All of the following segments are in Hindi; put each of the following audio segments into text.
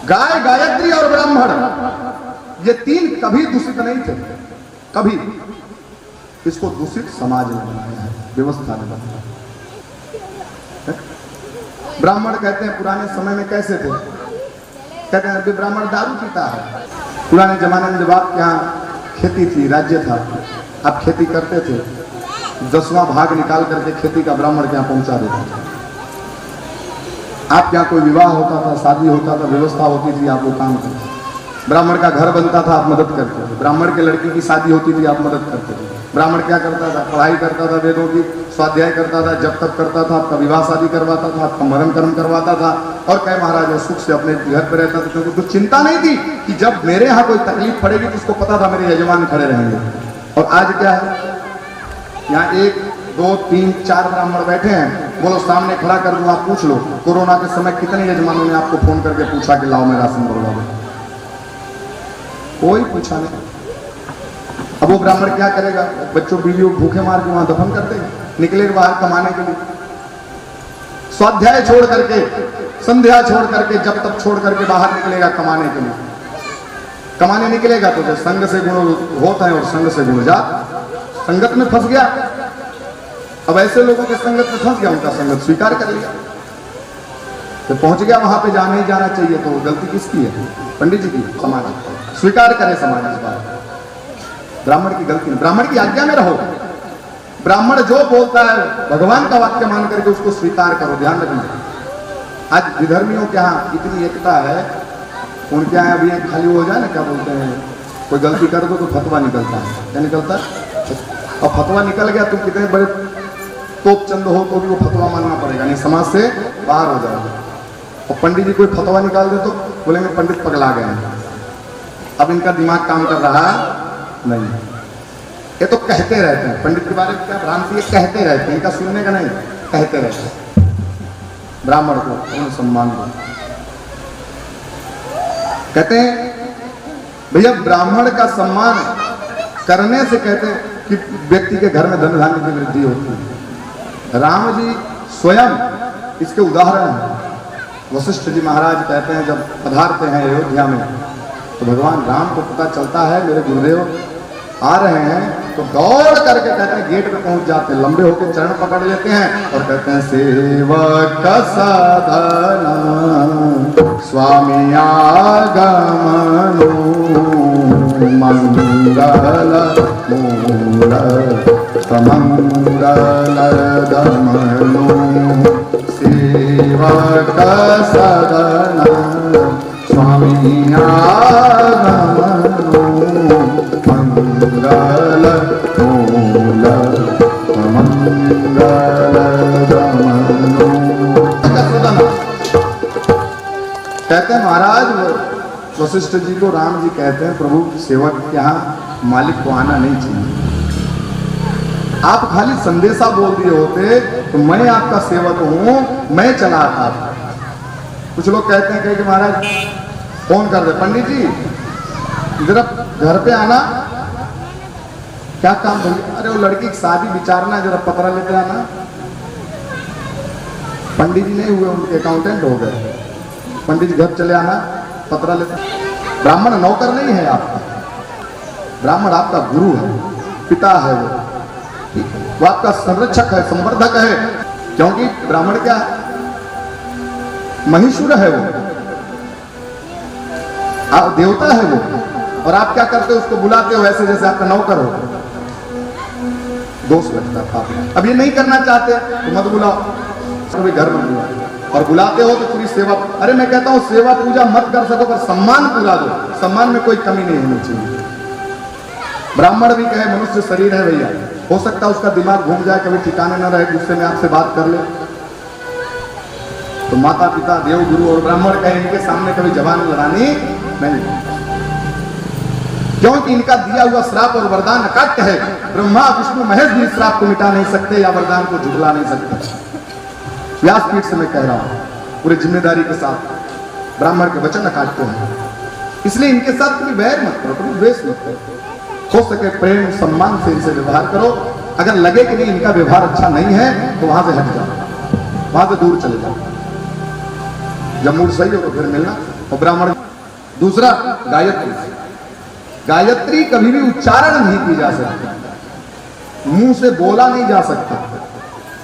गाय, गायत्री और ब्राह्मण, ये तीन कभी दूषित नहीं थे, कभी। इसको दूषित समाज ने बनाया है, व्यवस्था ने बनाया है। ब्राह्मण कहते हैं पुराने समय में कैसे थे, कहते हैं अभी ब्राह्मण दारू पीता है। पुराने जमाने में जब आपके यहाँ खेती थी, राज्य था, आप खेती करते थे, 10वां भाग निकाल करके खेती का ब्राह्मण के यहाँ पहुंचा देते थे। आपके यहाँ कोई विवाह होता था, शादी होता था, व्यवस्था होती थी, आप वो काम करते। ब्राह्मण का घर बनता था, आप मदद करते थे। ब्राह्मण के लड़की की शादी होती थी, आप मदद करते थे। ब्राह्मण क्या करता था, पढ़ाई करता था, वेदों की स्वाध्याय करता था, जब तक करता था, आपका विवाह शादी करवाता था, आपका मरण कर्म करवाता था, और कहे महाराज वो सुख से अपने घर पर रहता था, क्योंकि कुछ चिंता नहीं थी कि जब मेरे यहाँ कोई तकलीफ पड़ेगी तो उसको पता था मेरे यजमान खड़े रहेंगे। और आज क्या है, यहाँ 1, 2, 3, 4 ब्राह्मण बैठे हैं, बोलो सामने खड़ा कर दूं, आप पूछ लो कोरोना के समय कितने यजमानों ने आपको फोन करके पूछा कि लाओ मैं राशन बढ़वा दो? कोई पूछा नहीं। अब वो ब्राह्मण क्या करेगा, बच्चों बीवियों भूखे मार के वहां दफन कर देगा, निकले बाहर कमाने के लिए, स्वाध्याय छोड़ करके, संध्या छोड़ करके, जब तक छोड़ करके बाहर निकलेगा कमाने के लिए। कमाने निकलेगा तो जो संग से गुण होता है और संग से गुण जात, संगत में फंस गया। अब ऐसे लोगों के संगत में फंस गया, उनका संगत स्वीकार कर लिया, तो पहुंच गया वहां पे जहां नहीं जाना चाहिए। तो गलती किसकी है? पंडित जी की, समाज स्वीकार करे समाज इस बात। ब्राह्मण की गलती नहीं, ब्राह्मण की आज्ञा में रहो। ब्राह्मण जो बोलता है भगवान का वाक्य मान करके उसको स्वीकार करो। ध्यान रखना, आज विधर्मियों के यहाँ इतनी एकता है, उनके यहाँ अभी खाली हो जाए ना, क्या बोलते हैं, कोई गलती कर दो तो फतवा निकलता है। क्या निकलता है? और फतवा निकल गया, तुम कितने बड़े तोप चंद हो तो भी वो फतवा मानना पड़ेगा, नहीं समाज से बाहर हो जाएगा। और पंडित जी कोई फतवा निकाल दे तो बोलेंगे पंडित पगला गए हैं। अब इनका दिमाग काम कर रहा नहीं, ये तो कहते रहते हैं। पंडित के बारे में क्या भ्रांति है, कहते रहते हैं, इनका सुनने का नहीं, कहते रहते हैं। ब्राह्मण को सम्मान दो, कहते हैं भैया ब्राह्मण का सम्मान करने से कहते हैं कि व्यक्ति के घर में धन धान्य की वृद्धि होती है। राम जी स्वयं इसके उदाहरण हैं। वशिष्ठ जी महाराज कहते हैं जब पधारते हैं अयोध्या में, तो भगवान राम को पता चलता है मेरे गुरुदेव आ रहे हैं, तो दौड़ करके कहते हैं गेट पे पहुंच जाते हैं, लंबे होकर चरण पकड़ लेते हैं और कहते हैं सेवक साधना स्वामी आगमनो मंगल मूल कमंगल दमनो सेवक साधना स्वामी आगमनो मंगल मूल मंगल दमनो। कहते हैं महाराज वशिष्ठ जी को राम जी कहते हैं प्रभु सेवक के यहाँ मालिक को आना नहीं चाहिए, आप खाली संदेशा बोल दिए होते तो मैं आपका सेवक हूं, मैं चला आता था। कुछ लोग कहते हैं कि महाराज फोन कर दे, पंडित जी जरा घर पे आना, क्या काम भैया? अरे वो लड़की की शादी विचारना, जरा पतरा लेते आना। पंडित जी नहीं हुए, उनके अकाउंटेंट हो गए। पंडित जी घर चले आना, पतरा लेते। ब्राह्मण नौकर नहीं है आपका, ब्राह्मण आपका गुरु है, पिता है, वो आपका संरक्षक है, संवर्धक है। क्योंकि ब्राह्मण क्या है? महीश्वर है, वो आप देवता है वो, और आप क्या करते हो? उसको बुलाते हो ऐसे जैसे आपका नौकर हो। दोष लगता है। अब ये नहीं करना चाहते तो मत बुलाओ, कभी घर में बुलाओ, और बुलाते हो तो पूरी सेवा। अरे मैं कहता हूं सेवा पूजा मत कर सको पर सम्मान पूरा दो, सम्मान में कोई कमी नहीं होनी चाहिए। ब्राह्मण भी कहे मनुष्य शरीर है भैया, हो सकता है उसका दिमाग घूम जाए, कभी ठिकाने न रहे, गुस्से में आपसे बात कर ले, तो माता पिता देव गुरु और ब्राह्मण कहे इनके सामने कभी जबान लड़ानी नहीं, क्योंकि इनका दिया हुआ श्राप और वरदान अकाट्य है। ब्रह्मा विष्णु महेश भी श्राप को मिटा नहीं सकते या वरदान को झुठला नहीं सकते। व्यासपीठ से मैं कह रहा हूं पूरी जिम्मेदारी के साथ, ब्राह्मण के वचन अकाट्य हैं, इसलिए इनके साथ कभी वैर मत करो, कभी द्वेष मत करो। हो सके प्रेम सम्मान से इनसे व्यवहार करो। अगर लगे कि नहीं इनका व्यवहार अच्छा नहीं है तो वहां से हट जाओ, वहां से दूर चले जाओ। जब मूड सही हो तो फिर मिलना, और ब्राह्मण। दूसरा गायत्री, गायत्री कभी भी उच्चारण नहीं की जा सकती, मुंह से बोला नहीं जा सकता।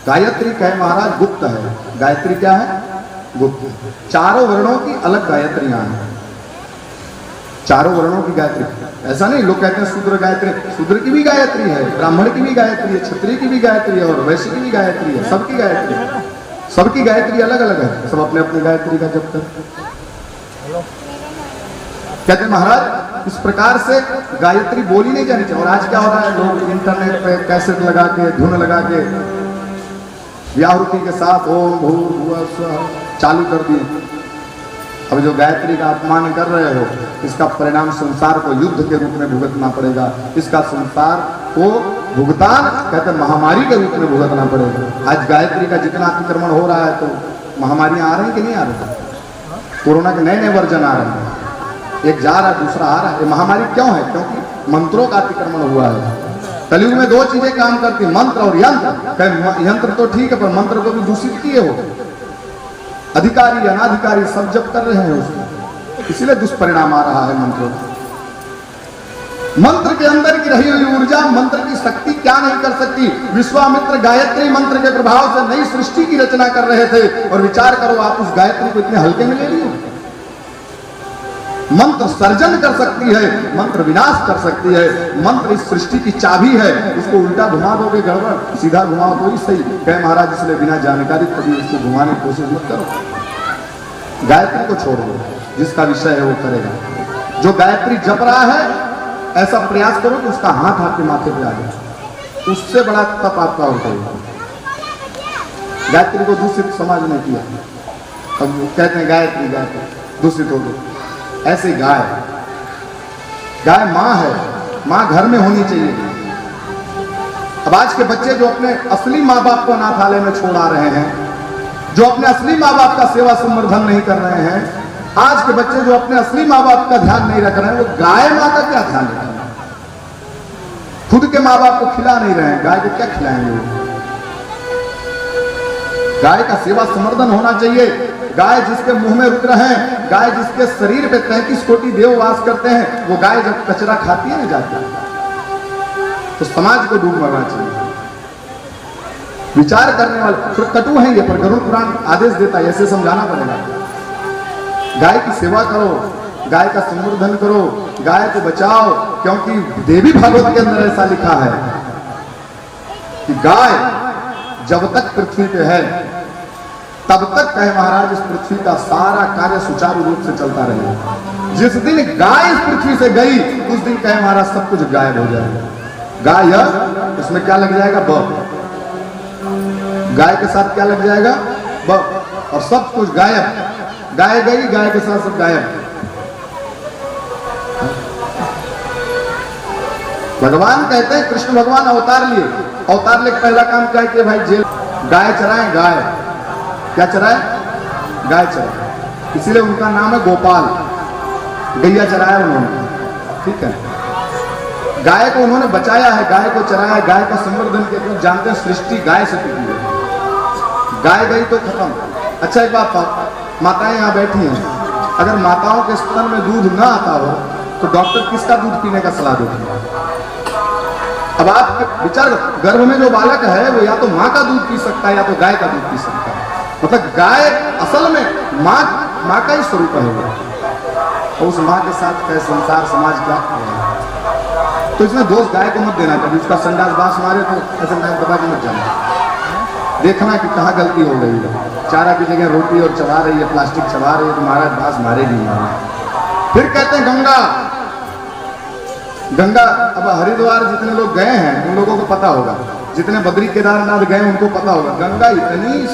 गायत्री कहे महाराज गुप्त है। गायत्री क्या है? गुप्त। चारों वर्णों की अलग गायत्रियां हैं, चारों वर्णों की गायत्री। ऐसा नहीं लोग कहते हैं शूद्र गायत्री, शूद्र की भी गायत्री है, ब्राह्मण की भी गायत्री है, क्षत्रिय की भी गायत्री है और वैश्य की भी गायत्री है। सबकी गायत्री है, सबकी गायत्री अलग अलग है, सब अपने अपने गायत्री का जप करते। कहते महाराज इस प्रकार से गायत्री बोली नहीं जानी चाहिए। और आज क्या हो रहा है, लोग इंटरनेट पे कैसेट लगा के, धुन लगा के व्याहृति के साथ ओम भूर्भुवः स्वः चालू कर दिए। अब जो गायत्री का अपमान कर रहे हो, इसका परिणाम संसार को युद्ध के रूप में भुगतना पड़ेगा। इसका संसार को भुगतान कहते महामारी के रूप में भुगतना पड़ेगा। आज गायत्री का जितना अतिक्रमण हो रहा है तो महामारियां आ रही कि नहीं आ रही? कोरोना के नए नए वर्जन आ रहे हैं, एक जा रहा है दूसरा आ रहा है। ये महामारी क्यों है? क्योंकि मंत्रों का अतिक्रमण हुआ है। कलयुग में दो चीजें काम करती, मंत्र और यंत्र। यंत्र तो ठीक है पर मंत्र को भी दूषित किए हो, अधिकारी अनाधिकारी सब जप कर रहे हैं उसको, इसीलिए दुष्परिणाम आ रहा है मंत्रों का। मंत्र के अंदर की रही हुई ऊर्जा, मंत्र की शक्ति क्या नहीं कर सकती। विश्वामित्र गायत्री मंत्र के प्रभाव से नई सृष्टि की रचना कर रहे थे और विचार करो आप उस गायत्री को इतने हल्के में ले लियो। मंत्र सर्जन कर सकती है, मंत्र विनाश कर सकती है। मंत्र इस सृष्टि की चाबी है, इसको उल्टा घुमा दोगे गड़बड़, सीधा घुमाओ तो ही सही। कहे महाराज इसलिए बिना जानकारी कभी इसको घुमाने की कोशिश मत करो। गायत्री को छोड़ दो, जिसका विषय है वो करेगा। जो गायत्री जप रहा है ऐसा प्रयास करो कि उसका हाथ आपके माथे पे आ जाए, उससे बड़ा तप आपका होता है। गायत्री को दूषित समाज ने किया, अब कहते हैं गायत्री गायत्री दूषित हो गई। ऐसे गाय, गाय माँ है, माँ घर में होनी चाहिए। अब आज के बच्चे जो अपने असली माँ बाप को अनाथालय में छोड़ा रहे हैं, जो अपने असली माँ बाप का सेवा संवर्धन नहीं कर रहे हैं, आज के बच्चे जो अपने असली माँ बाप का ध्यान नहीं रख रहे हैं, वो गाय माँ का क्या ध्यान रख रहे हैं? खुद के माँ बाप को खिला नहीं रहे हैं, गाय को क्या खिलाएंगे? गाय का सेवा संवर्धन होना चाहिए। गाय जिसके मुंह में रुद्र है, गाय जिसके शरीर पे 33 कोटि देव वास करते हैं, वो गाय जब कचरा खाती है ना जाती तो समाज को डूब मरना चाहिए। विचार करने वाले थोड़ा कटु है ये, पर गरुड़ पुराण आदेश देता है, ऐसे समझाना पड़ेगा। गाय की सेवा करो, गाय का संवर्धन करो, गाय को बचाओ, क्योंकि देवी भागवत के अंदर ऐसा लिखा है कि गाय जब तक पृथ्वी पे है तब तक कहे महाराज इस पृथ्वी का सारा कार्य सुचारू रूप से चलता रहेगा। जिस दिन गाय इस पृथ्वी से गई उस दिन कहे महाराज सब कुछ गायब हो जाएगा। गाय इसमें क्या लग जाएगा? ब। गाय के साथ क्या लग जाएगा? ब, और सब कुछ गायब। गाय गई, गाय के साथ सब गायब। भगवान कहते हैं, कृष्ण भगवान अवतार लिए, अवतार लेके पहला काम क्या किया भाई? जेल गाय चराए। गाय क्या चराए? गाय चराए, इसीलिए उनका नाम है गोपाल। गैया चराया उन्होंने, ठीक है। गाय को उन्होंने बचाया है, गाय को चराया, गाय का संवर्धन किया। क्यों? जानते हैं सृष्टि गाय से टूटी है, गाय गई तो खत्म। अच्छा एक बात, माताएं यहाँ बैठी हैं, अगर माताओं के स्तन में दूध ना आता हो तो डॉक्टर किसका दूध पीने का सलाह देते हैं? अब आप विचार, गर्भ में जो बालक है वो या तो माँ का दूध पी सकता है या तो गाय का दूध पी सकता है। मतलब गाय असल में माँ का ही स्वरूप है, और उस माँ के साथ है संसार समाज क्या है। तो इसमें दोष गाय को मत देना, कभी उसका संडास बांस मारे तो ऐसे दबा के मत जाना, देखना कि कहाँ गलती हो गई है। चारा की जगह रोटी और चबा रही है, प्लास्टिक चबा रही है तो महाराज बांस मारेगी। फिर कहते हैं गंगा, गंगा। अब हरिद्वार जितने लोग गए हैं उन लोगों को पता होगा, जितने बद्री केदारनाथ गए उनको पता होगा, गंगा इतनी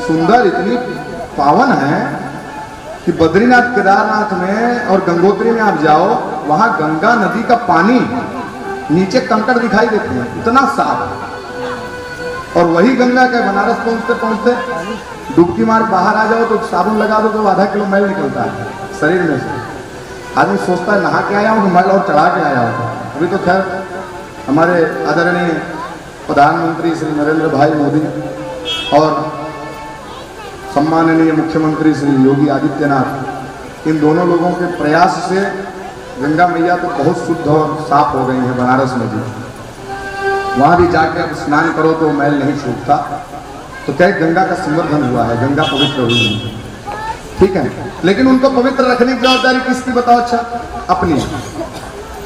सुंदर, इतनी पावन है कि बद्रीनाथ केदारनाथ में और गंगोत्री में आप जाओ, वहां गंगा नदी का पानी नीचे कंकड़ दिखाई देते हैं, इतना साफ। और वही गंगा के बनारस पहुंचते पहुंचते डुबकी मार बाहर आ जाओ तो साबुन लगा दो तो आधा किलो मैल निकलता है शरीर में से। आदमी सोचता है नहा के आया हूँ, मैल और चढ़ा के आया हूँ। अभी तो खैर हमारे आदरणीय प्रधानमंत्री श्री नरेंद्र भाई मोदी और सम्माननीय मुख्यमंत्री श्री योगी आदित्यनाथ इन दोनों लोगों के प्रयास से गंगा मैया तो बहुत शुद्ध और साफ हो गई है बनारस में भी। वहाँ भी जाके अब स्नान करो तो मैल नहीं छूटता। तो क्या गंगा का संवर्धन हुआ है, गंगा पवित्र हुई है, ठीक है। लेकिन उनको पवित्र रखने की जवाबदारी किसकी बताओ? अच्छा, अपनी।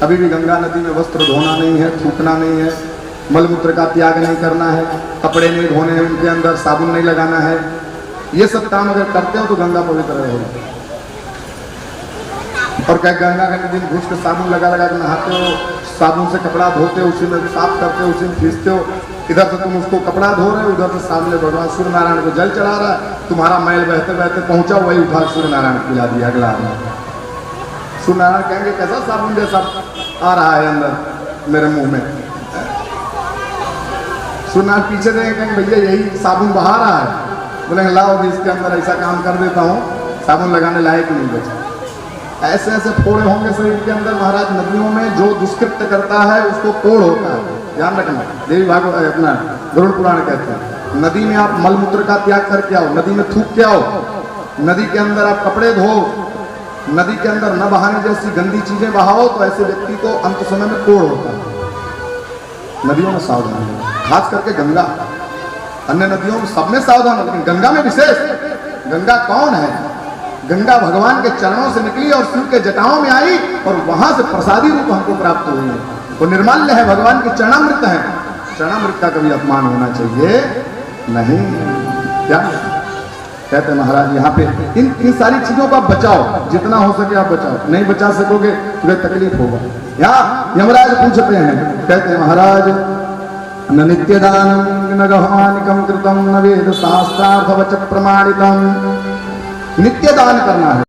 अभी भी गंगा नदी में वस्त्र धोना नहीं है, थूकना नहीं है, मलमूत्र का त्याग नहीं करना है, कपड़े नहीं धोने हैं, उनके अंदर साबुन नहीं लगाना है। ये सब काम अगर करते हो तो गंगा पवित्र रहेगी। और क्या गंगा के दिन घुस के साबुन लगा लगा के नहाते हो, साबुन से कपड़ा धोते हो, उसी में साफ करते हो, उसी में खींचते हो। इधर से तुम उसको कपड़ा धो रहे हो, उधर से सामने भगवान सूर्य नारायण को जल चढ़ा रहा है, तुम्हारा मैल बहते बहते पहुंचा, वही उठा सूर्य नारायण को पिला दिया अगला आदमी। सूर्य नारायण कहेंगे कैसा साबुन जैसा आ रहा है अंदर मेरे मुंह में। सूर्य नारायण पीछे देंगे, कहेंगे भैया यही साबुन बहा रहा है। बोलेंगे लाओ अभी इसके अंदर ऐसा काम कर देता हूँ, साबुन लगाने लायक नहीं बचा। ऐसे ऐसे फोड़े होंगे शरीर के अंदर महाराज। नदियों में जो दुष्कृत्य करता है उसको कोढ़ होता है, ध्यान रखना। देवी भागवत अपना गरुड़ पुराण कहते हैं नदी में आप मलमूत्र का त्याग करके आओ, नदी में थूक के आओ, नदी के अंदर आप कपड़े धो, नदी के अंदर न बहाने जैसी गंदी चीजें बहाओ, तो ऐसे व्यक्ति को अंत समय में कोढ़ होता है। नदियों में सावधान हो, खास करके गंगा। अन्य नदियों में सब में सावधान हो, लेकिन गंगा में विशेष। गंगा कौन है? गंगा भगवान के चरणों से निकली और शिव के जटाओं में आई और वहां से प्रसादी रूप हमको प्राप्त हुई है। वो निर्माल्य है, भगवान की चरणामृत है। चरणामृत का कभी अपमान होना चाहिए नहीं। क्या कहते हैं महाराज, यहाँ पे इन सारी चीजों को आप बचाओ, जितना हो सके आप बचाओ। नहीं बचा सकोगे तो तकलीफ होगा। यहाँ यमराज पूछते हैं, कहते हैं महाराज न नित्यदानम न गहमानिकम कृतम न वेद शास्त्रार्थ वच प्रमाणितम। नित्य दान करना है।